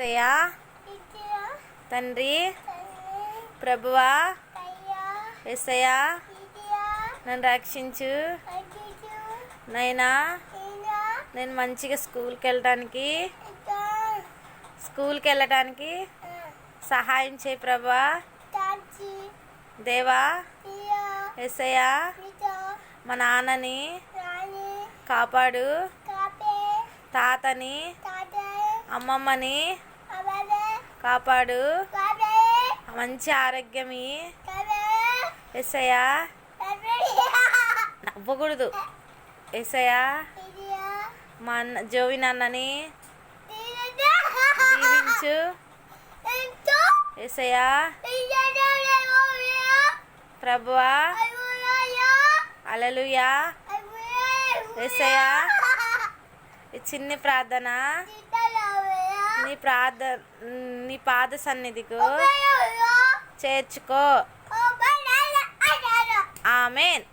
యేసయ్యా తండ్రి ప్రభువా యేసయ్యా నన్ను రక్షించు నైనా నేను మంచిగా స్కూల్కి వెళ్ళటానికి సహాయం చేయి ప్రభువా దేవా యేసయ్యా మా నాన్నని కాపాడు తాతని అమ్మమ్మని కాపాడు మంచి ఆరోగ్యం యేసయ్యా నవ్వకూడదు యేసయ్యా మా జోవి నాన్నని దీవించు యేసయ్యా ప్రభువా హల్లెలూయా యేసయ్యా ఈ చిన్ని ప్రార్థన నీ పాద సన్నిధికు చేర్చుకో ఆమేన్.